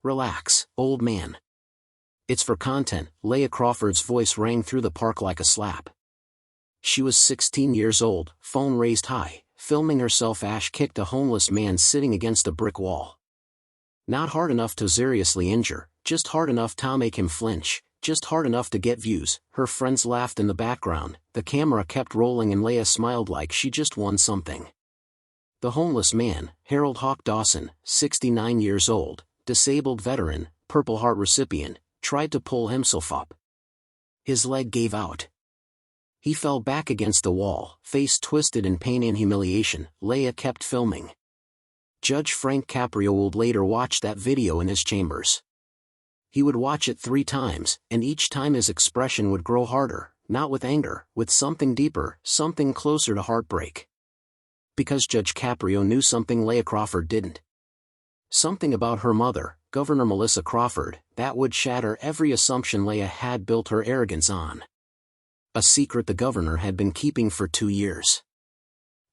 Relax, old man. It's for content. Leah Crawford's voice rang through the park like a slap. She was 16 years old, phone raised high, filming herself. Ash kicked a homeless man sitting against a brick wall. Not hard enough to seriously injure, just hard enough to make him flinch, just hard enough to get views. Her friends laughed in the background, the camera kept rolling and Leah smiled like she just won something. The homeless man, Harold Hawk Dawson, 69 years old, disabled veteran, Purple Heart recipient, tried to pull himself up. His leg gave out. He fell back against the wall, face twisted in pain and humiliation. Leah kept filming. Judge Frank Caprio would later watch that video in his chambers. He would watch it 3 times, and each time his expression would grow harder, not with anger, with something deeper, something closer to heartbreak. Because Judge Caprio knew something Leah Crawford didn't. Something about her mother, Governor Melissa Crawford, that would shatter every assumption Leah had built her arrogance on. A secret the governor had been keeping for 2 years.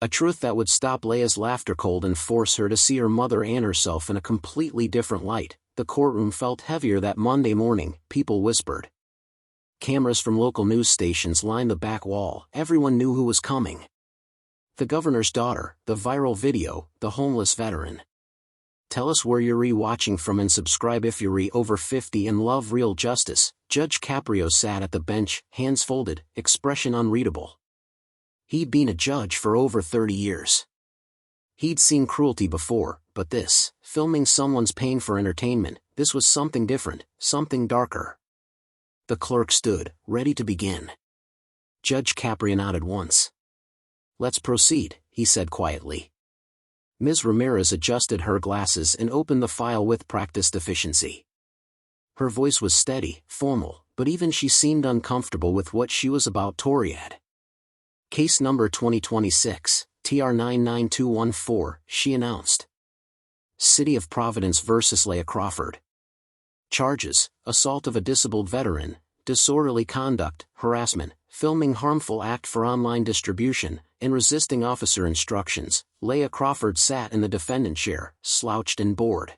A truth that would stop Leah's laughter cold and force her to see her mother and herself in a completely different light. The courtroom felt heavier that Monday morning, people whispered. Cameras from local news stations lined the back wall, everyone knew who was coming. The governor's daughter, the viral video, the homeless veteran. Tell us where you're watching from and subscribe if you're over 50 and love real justice. Judge Caprio sat at the bench, hands folded, expression unreadable. He'd been a judge for over 30 years. He'd seen cruelty before, but this, filming someone's pain for entertainment, this was something different, something darker. The clerk stood, ready to begin. Judge Caprio nodded once. Let's proceed, he said quietly. Ms. Ramirez adjusted her glasses and opened the file with practiced efficiency. Her voice was steady, formal, but even she seemed uncomfortable with what she was about to read. Case number 2026, TR 99214, she announced. City of Providence vs. Leah Crawford. Charges: assault of a disabled veteran, disorderly conduct, harassment, filming harmful act for online distribution, and resisting officer instructions. Leah Crawford sat in the defendant chair, slouched and bored.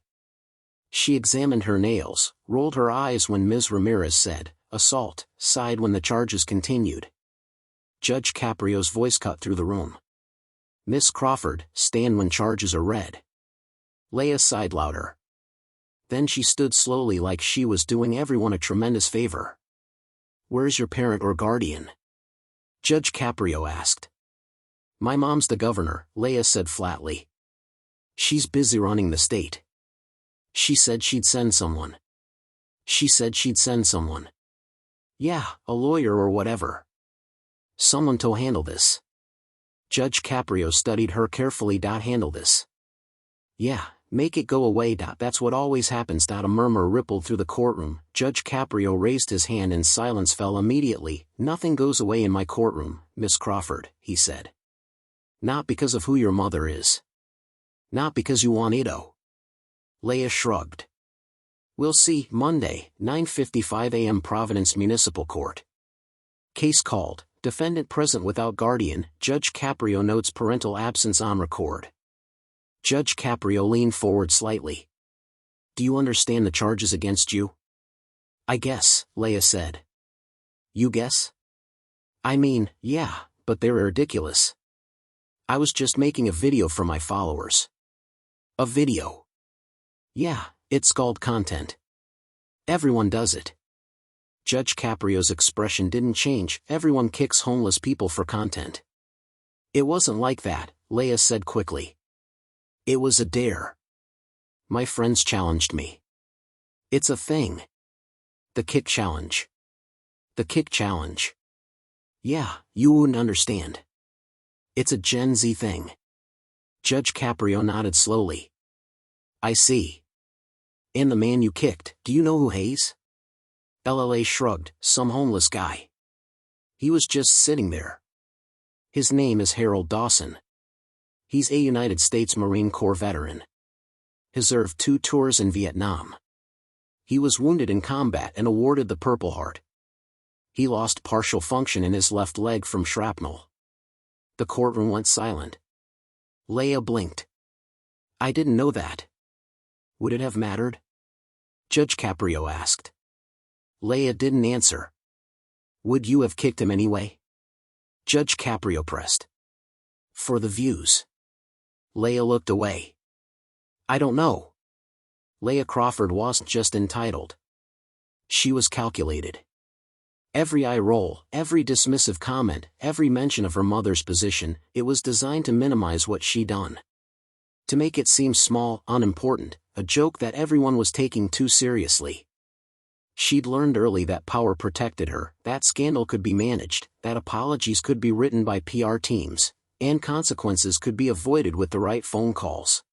She examined her nails, rolled her eyes when Ms. Ramirez said, assault, sighed when the charges continued. Judge Caprio's voice cut through the room. Miss Crawford, stand when charges are read. Leah sighed louder. Then she stood slowly like she was doing everyone a tremendous favor. Where's your parent or guardian? Judge Caprio asked. My mom's the governor, Leah said flatly. She's busy running the state. She said she'd send someone. She said she'd send someone. Yeah, a lawyer or whatever. Someone to handle this. Judge Caprio studied her carefully. Handle this. Yeah, make it go away. That's what always happens. A murmur rippled through the courtroom. Judge Caprio raised his hand and silence fell immediately. Nothing goes away in my courtroom, Miss Crawford, he said. Not because of who your mother is. Not because you want Ito. Leah shrugged. We'll see. Monday, 9:55 a.m. Providence Municipal Court. Case called. Defendant present without guardian. Judge Caprio notes parental absence on record. Judge Caprio leaned forward slightly. Do you understand the charges against you? I guess, Leah said. You guess? I mean, yeah, but they're ridiculous. I was just making a video for my followers. A video? Yeah, it's called content. Everyone does it. Judge Caprio's expression didn't change. Everyone kicks homeless people for content. It wasn't like that, Leah said quickly. It was a dare. My friends challenged me. It's a thing. The kick challenge. The kick challenge. Yeah, you wouldn't understand. It's a Gen Z thing. Judge Caprio nodded slowly. I see. And the man you kicked, do you know who Hayes? LLA shrugged, some homeless guy. He was just sitting there. His name is Harold Dawson. He's a United States Marine Corps veteran. He served 2 tours in Vietnam. He was wounded in combat and awarded the Purple Heart. He lost partial function in his left leg from shrapnel. The courtroom went silent. Leah blinked. I didn't know that. Would it have mattered? Judge Caprio asked. Leah didn't answer. Would you have kicked him anyway? Judge Caprio pressed. For the views. Leah looked away. I don't know. Leah Crawford wasn't just entitled. She was calculated. Every eye roll, every dismissive comment, every mention of her mother's position, it was designed to minimize what she'd done. To make it seem small, unimportant, a joke that everyone was taking too seriously. She'd learned early that power protected her, that scandal could be managed, that apologies could be written by PR teams, and consequences could be avoided with the right phone calls.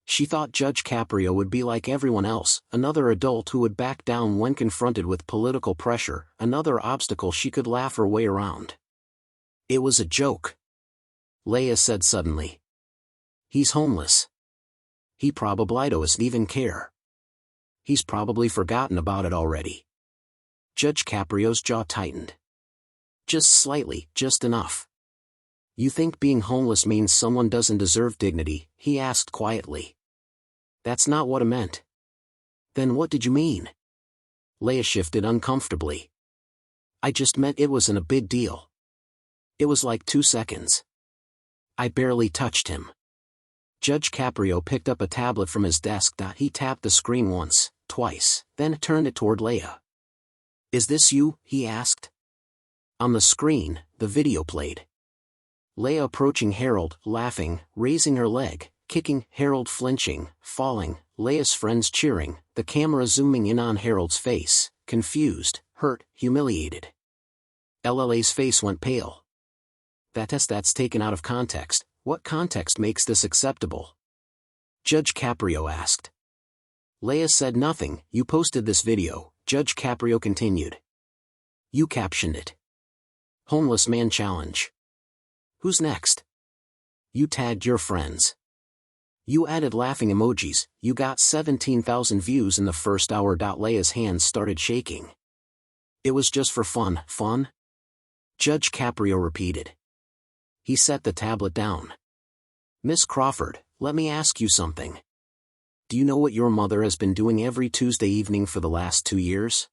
She thought Judge Caprio would be like everyone else, another adult who would back down when confronted with political pressure, another obstacle she could laugh her way around. It was a joke. Leah said suddenly. He's homeless. He probably doesn't even care. He's probably forgotten about it already. Judge Caprio's jaw tightened. Just slightly, just enough. You think being homeless means someone doesn't deserve dignity? He asked quietly. That's not what I meant. Then what did you mean? Leah shifted uncomfortably. I just meant it wasn't a big deal. It was like 2 seconds. I barely touched him. Judge Caprio picked up a tablet from his desk. He tapped the screen once, twice, then turned it toward Leah. Is this you? He asked. On the screen, the video played. Leah approaching Harold, laughing, raising her leg, kicking, Harold flinching, falling, Leah's friends cheering, the camera zooming in on Harold's face, confused, hurt, humiliated. LLA's face went pale. That's taken out of context. What context makes this acceptable? Judge Caprio asked. Leah said nothing. You posted this video, Judge Caprio continued. You captioned it. Homeless man challenge. Who's next? You tagged your friends. You added laughing emojis. You got 17,000 views in the first hour. Leah's hands started shaking. It was just for fun. Fun? Judge Caprio repeated. He set the tablet down. Miss Crawford, let me ask you something. Do you know what your mother has been doing every Tuesday evening for the last 2 years?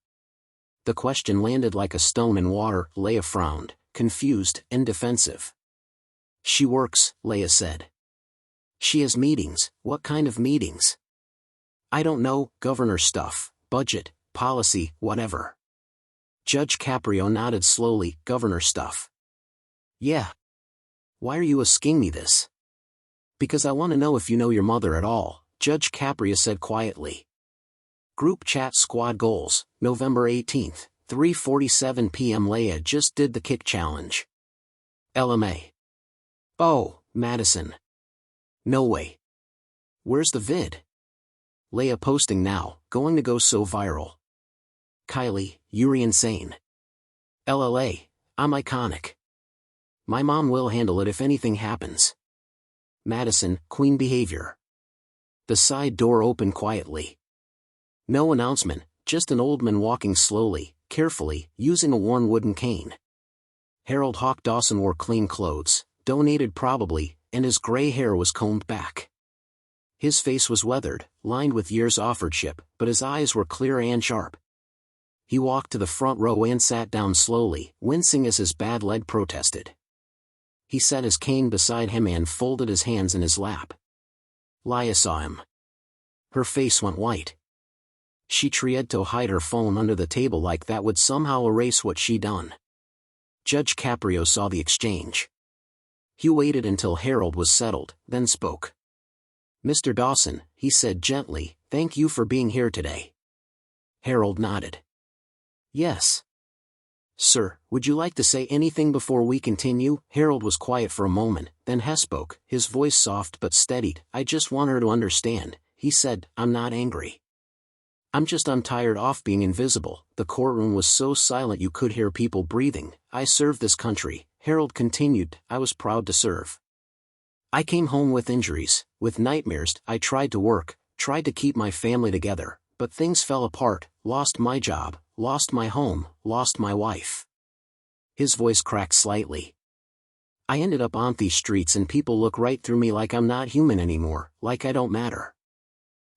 The question landed like a stone in water. Leah frowned, confused and defensive. She works, Leah said. She has meetings. What kind of meetings? I don't know, governor stuff, budget, policy, whatever. Judge Caprio nodded slowly. Governor stuff. Yeah. Why are you asking me this? Because I want to know if you know your mother at all, Judge Caprio said quietly. Group chat squad goals, November 18th, 3:47 p.m. Leah just did the kick challenge. LMA. Oh, Madison. No way. Where's the vid? Leah posting now, going to go so viral. Kylie, you're insane. LLA, I'm iconic. My mom will handle it if anything happens. Madison, queen behavior. The side door opened quietly. No announcement, just an old man walking slowly, carefully, using a worn wooden cane. Harold Hawk Dawson wore clean clothes, donated probably, and his gray hair was combed back. His face was weathered, lined with years of hardship, but his eyes were clear and sharp. He walked to the front row and sat down slowly, wincing as his bad leg protested. He set his cane beside him and folded his hands in his lap. Leah saw him. Her face went white. She tried to hide her phone under the table like that would somehow erase what she'd done. Judge Caprio saw the exchange. He waited until Harold was settled, then spoke. Mr. Dawson, he said gently, thank you for being here today. Harold nodded. Yes. Sir, would you like to say anything before we continue? Harold was quiet for a moment, then he spoke, his voice soft but steadied. I just want her to understand, he said, I'm not angry. I'm tired of being invisible. The courtroom was so silent you could hear people breathing. I served this country, Harold continued, I was proud to serve. I came home with injuries, with nightmares. I tried to work, tried to keep my family together, but things fell apart, lost my job, lost my home, lost my wife. His voice cracked slightly. I ended up on these streets and people look right through me like I'm not human anymore, like I don't matter.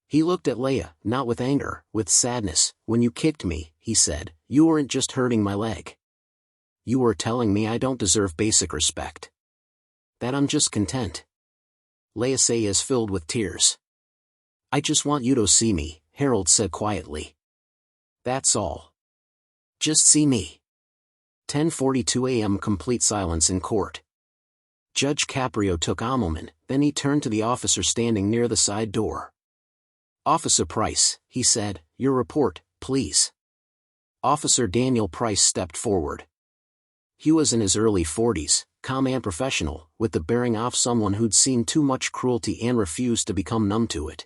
He looked at Leah, not with anger, with sadness. When you kicked me, he said, you weren't just hurting my leg. You were telling me I don't deserve basic respect. That I'm just content. Leah's eyes is filled with tears. I just want you to see me, Harold said quietly. That's all. Just see me. 10:42 a.m. Complete silence in court. Judge Caprio took a moment, then he turned to the officer standing near the side door. Officer Price, he said, your report, please. Officer Daniel Price stepped forward. He was in his early 40s, calm and professional, with the bearing of someone who'd seen too much cruelty and refused to become numb to it.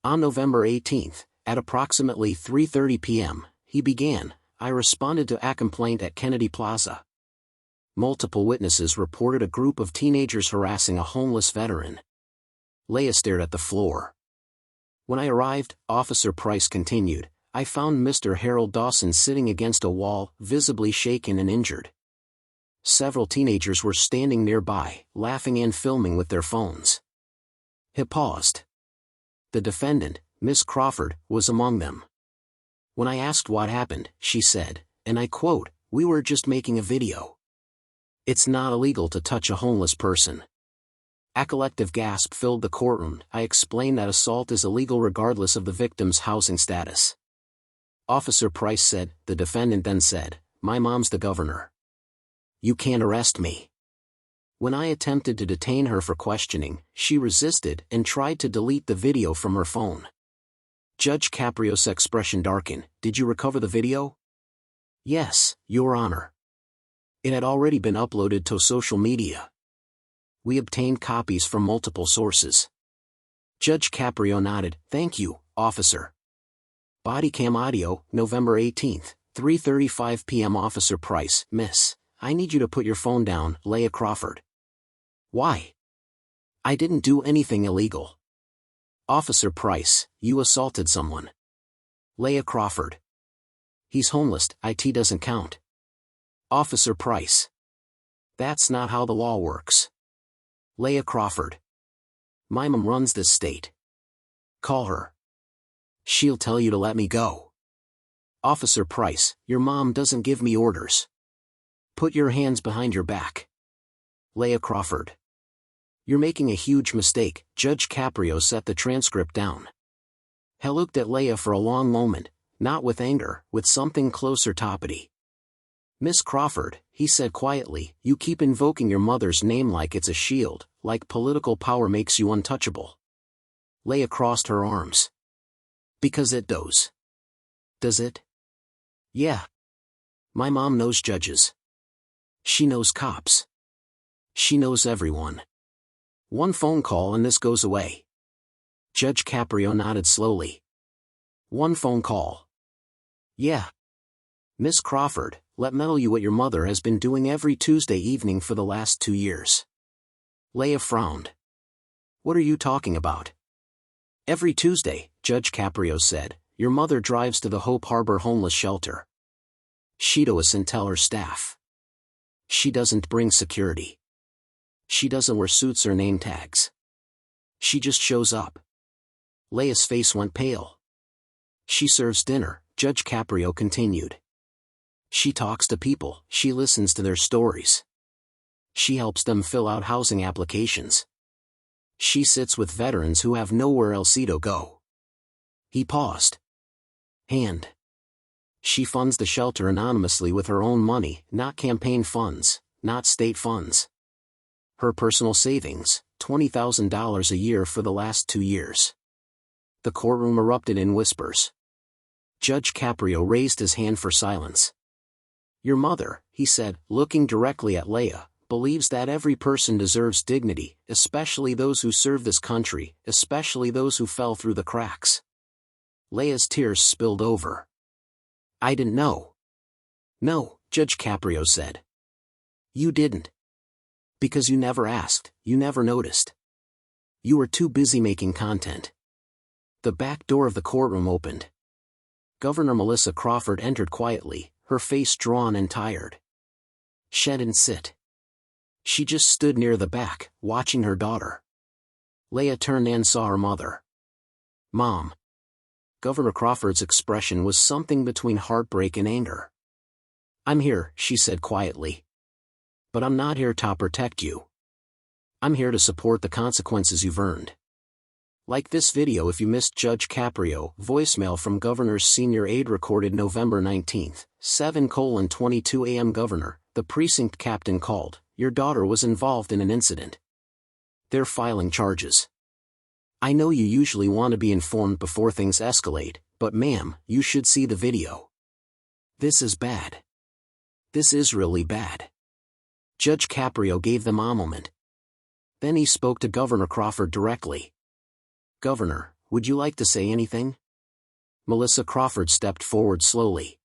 On November 18th, at approximately 3:30 p.m., he began, I responded to a complaint at Kennedy Plaza. Multiple witnesses reported a group of teenagers harassing a homeless veteran. Leah stared at the floor. When I arrived, Officer Price continued, I found Mr. Harold Dawson sitting against a wall, visibly shaken and injured. Several teenagers were standing nearby, laughing and filming with their phones. He paused. The defendant, Miss Crawford, was among them. When I asked what happened, she said, and I quote, we were just making a video. It's not illegal to touch a homeless person. A collective gasp filled the courtroom. I explained that assault is illegal regardless of the victim's housing status. Officer Price said, the defendant then said, my mom's the governor. You can't arrest me. When I attempted to detain her for questioning, she resisted and tried to delete the video from her phone. Judge Caprio's expression darkened. Did you recover the video? Yes, Your Honor. It had already been uploaded to social media. We obtained copies from multiple sources. Judge Caprio nodded. Thank you, officer. Body cam audio, November 18th, 3:35 p.m. Officer Price, Miss, I need you to put your phone down, Leah Crawford. Why? I didn't do anything illegal. Officer Price, you assaulted someone. Leah Crawford. He's homeless, it doesn't count. Officer Price. That's not how the law works. Leah Crawford. My mom runs this state. Call her. She'll tell you to let me go. Officer Price, your mom doesn't give me orders. Put your hands behind your back. Leah Crawford. You're making a huge mistake. Judge Caprio set the transcript down. He looked at Leah for a long moment, not with anger, with something closer to apathy. Miss Crawford, he said quietly, you keep invoking your mother's name like it's a shield, like political power makes you untouchable. Leah crossed her arms. Because it does. Does it? Yeah. My mom knows judges. She knows cops. She knows everyone. One phone call and this goes away. Judge Caprio nodded slowly. One phone call. Yeah. Miss Crawford, let me tell you what your mother has been doing every Tuesday evening for the last 2 years. Leah frowned. What are you talking about? Every Tuesday, Judge Caprio said, your mother drives to the Hope Harbor homeless shelter. She doesn't tell her staff. She doesn't bring security. She doesn't wear suits or name tags. She just shows up. Leah's face went pale. She serves dinner, Judge Caprio continued. She talks to people, she listens to their stories. She helps them fill out housing applications. She sits with veterans who have nowhere else to go. He paused. And she funds the shelter anonymously with her own money, not campaign funds, not state funds. Her personal savings, $20,000 a year for the last 2 years. The courtroom erupted in whispers. Judge Caprio raised his hand for silence. Your mother, he said, looking directly at Leah, believes that every person deserves dignity, especially those who serve this country, especially those who fell through the cracks. Leah's tears spilled over. I didn't know. No, Judge Caprio said. You didn't. Because you never asked, you never noticed. You were too busy making content. The back door of the courtroom opened. Governor Melissa Crawford entered quietly, her face drawn and tired. She didn't sit. She just stood near the back, watching her daughter. Leah turned and saw her mother. Mom. Governor Crawford's expression was something between heartbreak and anger. I'm here, she said quietly. But I'm not here to protect you. I'm here to support the consequences you've earned. Like this video if you missed Judge Caprio. Voicemail from Governor's senior aide recorded November 19, 7:22 a.m. Governor, the precinct captain called. Your daughter was involved in an incident. They're filing charges. I know you usually want to be informed before things escalate, but ma'am, you should see the video. This is bad. This is really bad. Judge Caprio gave them a moment. Then he spoke to Governor Crawford directly. Governor, would you like to say anything? Melissa Crawford stepped forward slowly.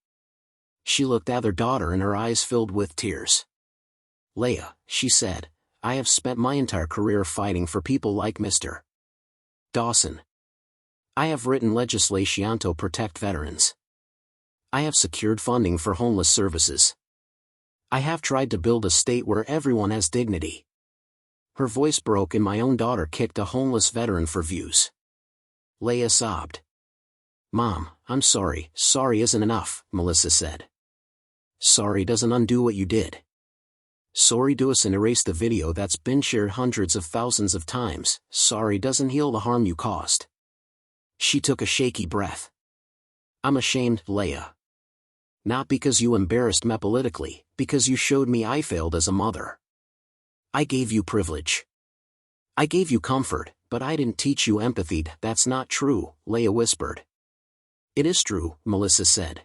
She looked at her daughter and her eyes filled with tears. Leah, she said, I have spent my entire career fighting for people like Mr. Dawson. I have written legislation to protect veterans. I have secured funding for homeless services. I have tried to build a state where everyone has dignity. Her voice broke and my own daughter kicked a homeless veteran for views. Leah sobbed. Mom, I'm sorry. Sorry isn't enough, Melissa said. Sorry doesn't undo what you did. Sorry doesn't erase the video that's been shared hundreds of thousands of times. Sorry doesn't heal the harm you caused. She took a shaky breath. I'm ashamed, Leah. Not because you embarrassed me politically, because you showed me I failed as a mother. I gave you privilege. I gave you comfort, but I didn't teach you empathy. That's not true, Leah whispered. It is true, Melissa said.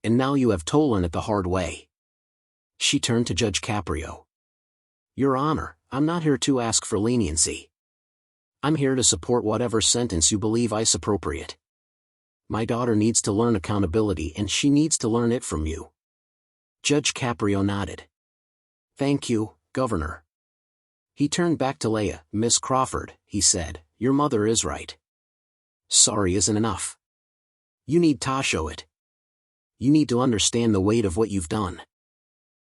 And now you have to learn it the hard way. She turned to Judge Caprio. Your Honor, I'm not here to ask for leniency. I'm here to support whatever sentence you believe is appropriate. My daughter needs to learn accountability and she needs to learn it from you. Judge Caprio nodded. Thank you, Governor. He turned back to Leah. Miss Crawford, he said, your mother is right. Sorry isn't enough. You need to show it. You need to understand the weight of what you've done.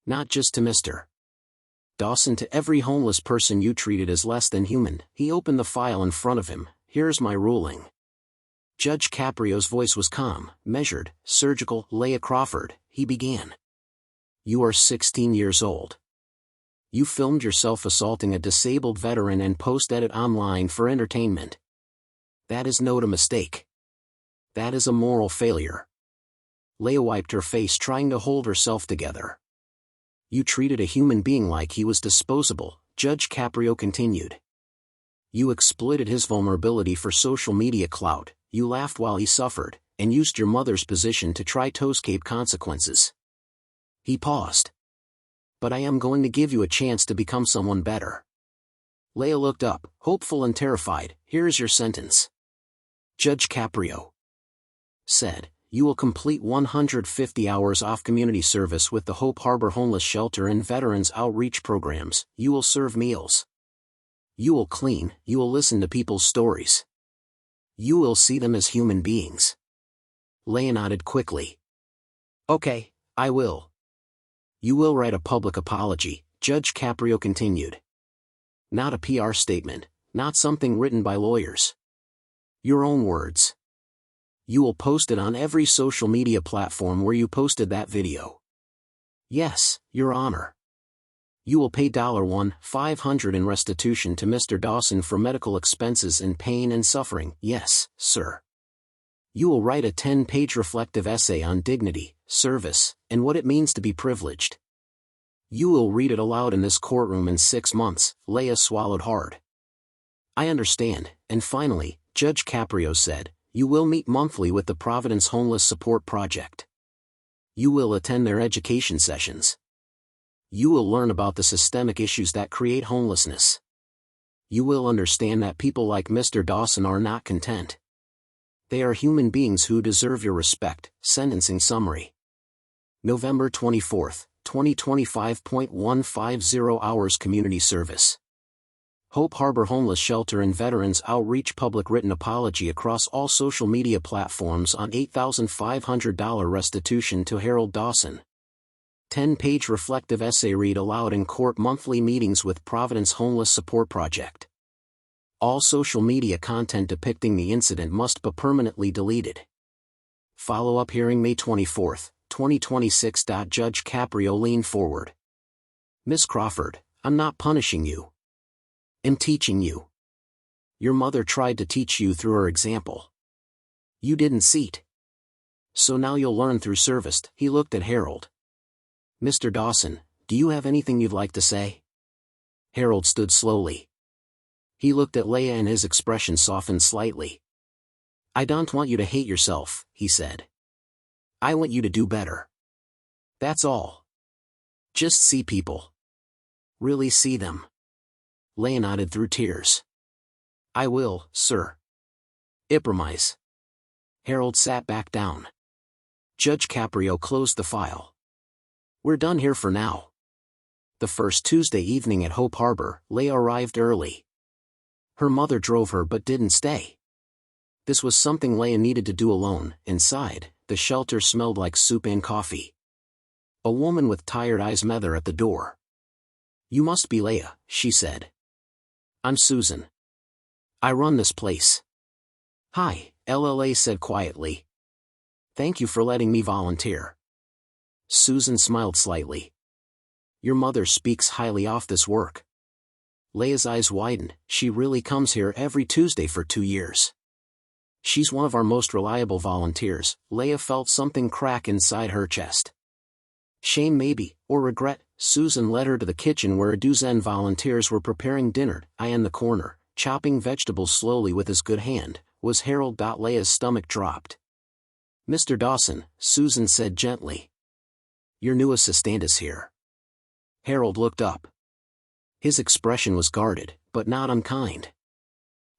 Not just to Mr. Dawson, to every homeless person you treated as less than human. He opened the file in front of him. Here's my ruling. Judge Caprio's voice was calm, measured, surgical. Leah Crawford, he began. You are 16 years old. You filmed yourself assaulting a disabled veteran and posted it online for entertainment. That is not a mistake. That is a moral failure. Leah wiped her face trying to hold herself together. You treated a human being like he was disposable, Judge Caprio continued. You exploited his vulnerability for social media clout, you laughed while he suffered, and used your mother's position to try to escape consequences. He paused. But I am going to give you a chance to become someone better. Leah looked up, hopeful and terrified. Here's your sentence. Judge Caprio said, you will complete 150 hours off community service with the Hope Harbor Homeless Shelter and Veterans Outreach Programs. You will serve meals. You will clean. You will listen to people's stories. You will see them as human beings. Leah nodded quickly. Okay, I will. You will write a public apology, Judge Caprio continued. Not a PR statement, not something written by lawyers. Your own words. You will post it on every social media platform where you posted that video. Yes, Your Honor. You will pay $1,500 in restitution to Mr. Dawson for medical expenses and pain and suffering. Yes, sir. You will write a 10-page reflective essay on dignity, service, and what it means to be privileged. You will read it aloud in this courtroom in 6 months. Leah swallowed hard. I understand. And finally, Judge Caprio said, you will meet monthly with the Providence Homeless Support Project. You will attend their education sessions. You will learn about the systemic issues that create homelessness. You will understand that people like Mr. Dawson are not content. They are human beings who deserve your respect. Sentencing summary. November 24, 2025.150 hours community service. Hope Harbor Homeless Shelter and Veterans Outreach public written apology across all social media platforms on $8,500 restitution to Harold Dawson. 10-page reflective essay read aloud in court monthly meetings with Providence Homeless Support Project. All social media content depicting the incident must be permanently deleted. Follow-up hearing May 24, 2026. Judge Caprio leaned forward. Miss Crawford, I'm not punishing you. I'm teaching you. Your mother tried to teach you through her example. You didn't see it. So now you'll learn through service. He looked at Harold. Mr. Dawson, do you have anything you'd like to say? Harold stood slowly. He looked at Leah and his expression softened slightly. I don't want you to hate yourself, he said. I want you to do better. That's all. Just see people. Really see them. Leah nodded through tears. I will, sir. I promise. Harold sat back down. Judge Caprio closed the file. We're done here for now. The first Tuesday evening at Hope Harbor, Leah arrived early. Her mother drove her but didn't stay. This was something Leah needed to do alone. Inside, the shelter smelled like soup and coffee. A woman with tired eyes met her at the door. You must be Leah, she said. I'm Susan. I run this place. Hi, LLA said quietly. Thank you for letting me volunteer. Susan smiled slightly. Your mother speaks highly of this work. Leah's eyes widened. She really comes here every Tuesday for 2 years. She's one of our most reliable volunteers. Leah felt something crack inside her chest. Shame maybe, or regret. Susan led her to the kitchen where a dozen volunteers were preparing dinner. In the corner, chopping vegetables slowly with his good hand, was Harold. Leah's stomach dropped. Mr. Dawson, Susan said gently. Your new assistant is here. Harold looked up. His expression was guarded, but not unkind.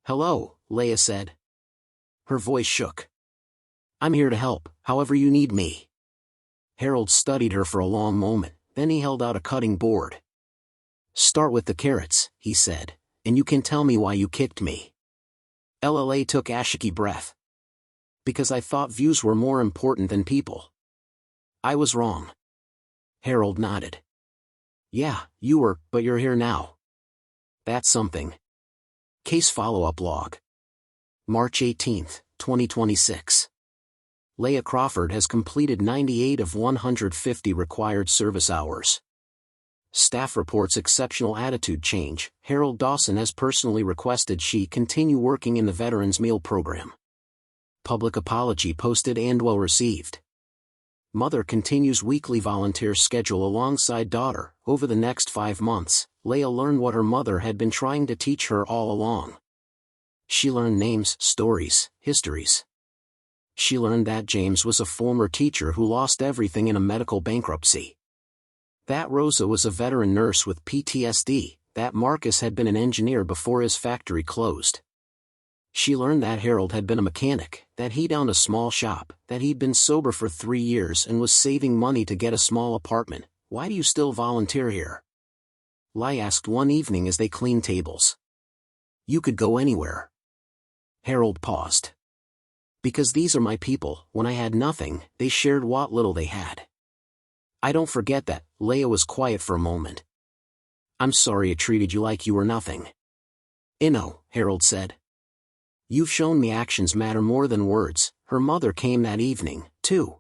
Hello, Leah said. Her voice shook. I'm here to help, however you need me. Harold studied her for a long moment, then he held out a cutting board. Start with the carrots, he said, and you can tell me why you kicked me. LLA took a shaky breath. Because I thought views were more important than people. I was wrong. Harold nodded. Yeah, you were, but you're here now. That's something. Case follow-up log. March 18, 2026. Leah Crawford has completed 98 of 150 required service hours. Staff reports exceptional attitude change. Harold Dawson has personally requested she continue working in the Veterans Meal Program. Public apology posted and well received. Mother continues weekly volunteer schedule alongside daughter. Over the next 5 months, Leah learned what her mother had been trying to teach her all along. She learned names, stories, histories. She learned that James was a former teacher who lost everything in a medical bankruptcy. That Rosa was a veteran nurse with PTSD, that Marcus had been an engineer before his factory closed. She learned that Harold had been a mechanic, that he'd owned a small shop, that he'd been sober for 3 years and was saving money to get a small apartment. Why do you still volunteer here? Leah asked one evening as they cleaned tables. You could go anywhere. Harold paused. Because these are my people. When I had nothing, they shared what little they had. I don't forget that. Leah was quiet for a moment. I'm sorry I treated you like you were nothing. I know, Harold said. You've shown me actions matter more than words. Her mother came that evening, too.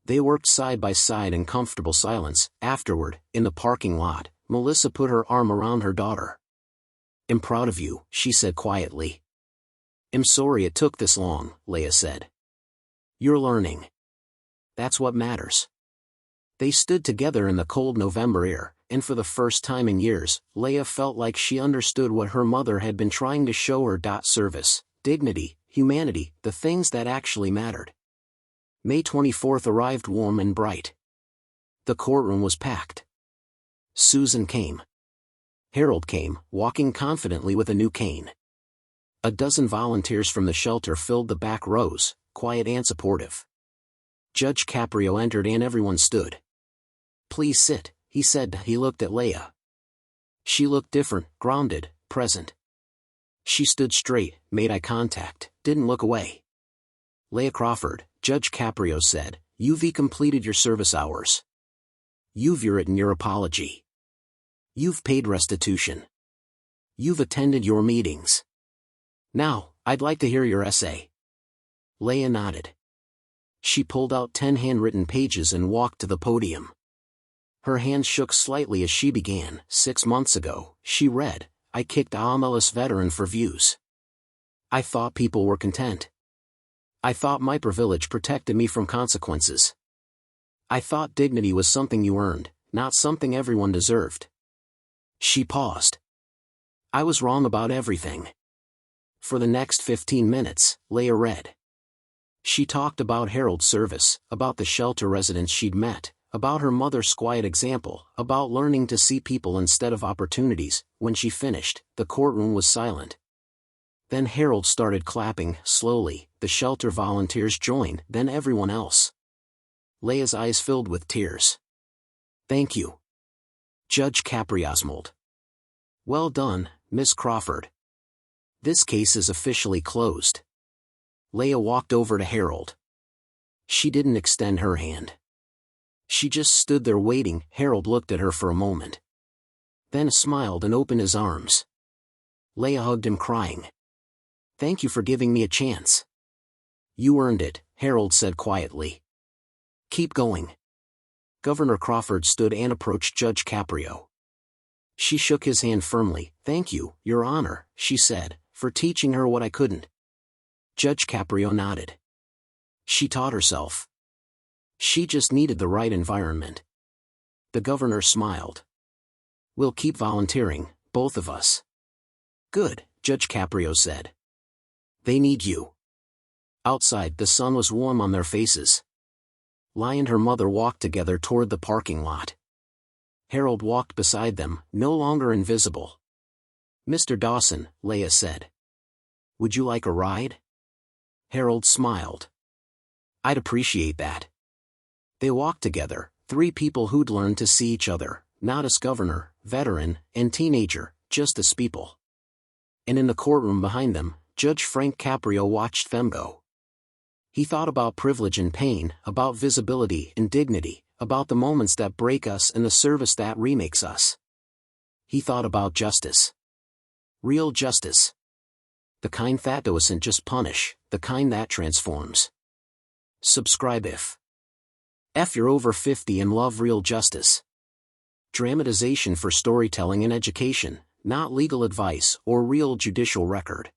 They worked side by side in comfortable silence. Afterward, in the parking lot, Melissa put her arm around her daughter. I'm proud of you, she said quietly. I'm sorry it took this long, Leah said. You're learning. That's what matters. They stood together in the cold November air, and for the first time in years, Leah felt like she understood what her mother had been trying to show her. Service, dignity, humanity, the things that actually mattered. May 24th arrived warm and bright. The courtroom was packed. Susan came. Harold came, walking confidently with a new cane. A dozen volunteers from the shelter filled the back rows, quiet and supportive. Judge Caprio entered and everyone stood. Please sit, he said. He looked at Leah. She looked different, grounded, present. She stood straight, made eye contact, didn't look away. Leah Crawford, Judge Caprio said, you've completed your service hours. You've written your apology. You've paid restitution. You've attended your meetings. Now, I'd like to hear your essay. Leah nodded. She pulled out 10 handwritten pages and walked to the podium. Her hands shook slightly as she began. 6 months ago, she read, I kicked a homeless veteran for views. I thought people were content. I thought my privilege protected me from consequences. I thought dignity was something you earned, not something everyone deserved. She paused. I was wrong about everything. For the next 15 minutes, Leah read. She talked about Harold's service, about the shelter residents she'd met, about her mother's quiet example, about learning to see people instead of opportunities. When she finished, the courtroom was silent. Then Harold started clapping, slowly. The shelter volunteers joined, then everyone else. Leah's eyes filled with tears. Thank you. Judge Caprio smiled. Well done, Miss Crawford. This case is officially closed. Leah walked over to Harold. She didn't extend her hand. She just stood there waiting. Harold looked at her for a moment. Then smiled and opened his arms. Leah hugged him, crying. Thank you for giving me a chance. You earned it, Harold said quietly. Keep going. Governor Crawford stood and approached Judge Caprio. She shook his hand firmly. Thank you, Your Honor, she said, for teaching her what I couldn't. Judge Caprio nodded. She taught herself. She just needed the right environment. The governor smiled. We'll keep volunteering, both of us. Good, Judge Caprio said. They need you. Outside, the sun was warm on their faces. Leah and her mother walked together toward the parking lot. Harold walked beside them, no longer invisible. Mr. Dawson, Leah said. Would you like a ride? Harold smiled. I'd appreciate that. They walked together, 3 people who'd learned to see each other, not as governor, veteran, and teenager, just as people. And in the courtroom behind them, Judge Frank Caprio watched them go. He thought about privilege and pain, about visibility and dignity, about the moments that break us and the service that remakes us. He thought about justice. Real justice. The kind that doesn't just punish, the kind that transforms. Subscribe if you're over 50 and love real justice. Dramatization for storytelling and education, not legal advice or real judicial record.